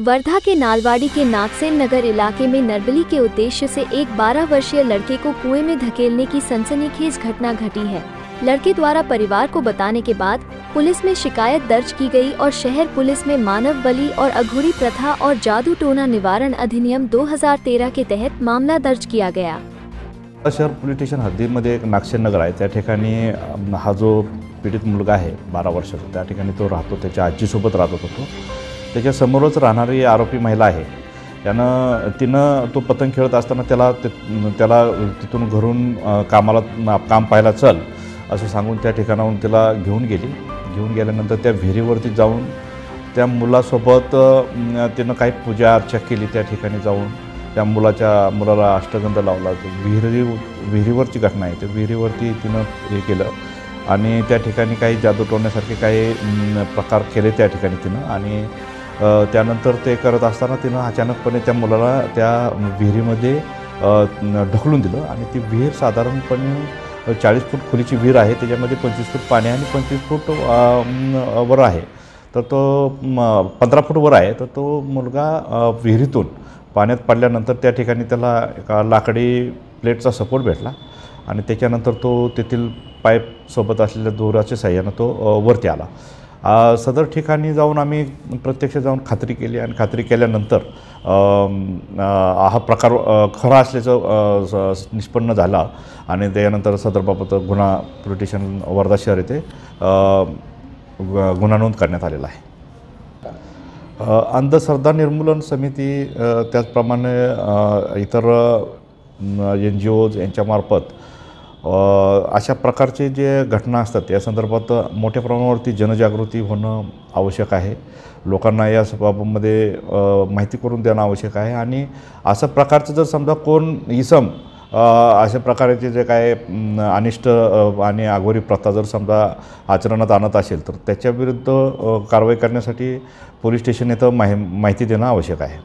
वर्धा के नालवाड़ी के नागसेन नगर इलाके में नरबली के उद्देश्य से एक 12 वर्षीय लड़के को कुएं में धकेलने की सनसनीखेज घटना घटी है। लड़के द्वारा परिवार को बताने के बाद पुलिस में शिकायत दर्ज की गई और शहर पुलिस में मानव बलि और अघोरी प्रथा और जादू टोना निवारण अधिनियम 2013 के तहत मामला दर्ज किया गया। शहर पोलीस स्टेशन हद्दीमध्ये एक नागसेन नगर आहे, त्या ठिकाणी हा जो पीडित मुलगा आहे 12 वर्षाचा, त्या ठिकाणी तो राहतो, त्याच्या आजीसोबत राहत होता। तो त्याच्या समोरच राहणारी आरोपी महिला आहे, तिनं तो पतंग खेळत असताना त्याला तिथून घरून काम पाहायला चल असं सांगून त्या ठिकाणाहून त्याला घेऊन गेल्यानंतर त्या विहिरीवरती जाऊन त्या मुलासोबत तिनं काही पूजा अर्चा केली। त्या ठिकाणी जाऊन त्या मुलाला अष्टगंध लावला। विहिरीवरची घटना आहे, त्या विहिरीवरती तिनं हे केलं आणि त्या ठिकाणी काही जादू टोण्यासारखे काही प्रकार केले त्या ठिकाणी तिनं। आणि त्यानंतर ते करत असताना तिनं अचानकपणे त्या मुलाला त्या विहिरीमध्ये ढकलून दिलं आणि ती विहीर साधारणपणे 40 फूट खोलीची विहीर आहे, त्याच्यामध्ये 25 फूट पाणी आणि 25 फूट वर आहे, तर तो 15 फूट वर आहे। तर तो मुलगा विहिरीतून पाण्यात पडल्यानंतर त्या ठिकाणी त्याला एका लाकडी प्लेटचा सपोर्ट भेटला आणि त्याच्यानंतर तो तेथील पाईपसोबत असलेल्या दोराच्या साहाय्यानं तो वरती आला। सदर ठिकाणी जाऊन आम्ही प्रत्यक्ष जाऊन खात्री केली आणि खात्री केल्यानंतर हा प्रकार खरा असल्याचं निष्पन्न झाला आणि त्यानंतर सदरबाबत गुन्हा पोलीस स्टेशन वर्धा शहर येथे गुन्हा नोंद करण्यात आलेला आहे। अंधश्रद्धा निर्मूलन समिती त्याचप्रमाणे इतर NGOज यांच्यामार्फत अशा प्रकारचे जे घटना असतात या संदर्भात मोठ्या प्रमाणावरती जनजागृती होणं आवश्यक आहे। लोकांना या बाबतीमध्ये माहिती करून देणं आवश्यक आहे आणि अशा प्रकारचं जर समजा कोण इसम अशा प्रकारचे जे काय अनिष्ट आणि अघोरी प्रथा जर समजा आचरणात आणत असेल तर त्याच्या विरुद्ध कारवाई करण्यासाठी पोलीस स्टेशन येथे माहिती देणं आवश्यक आहे।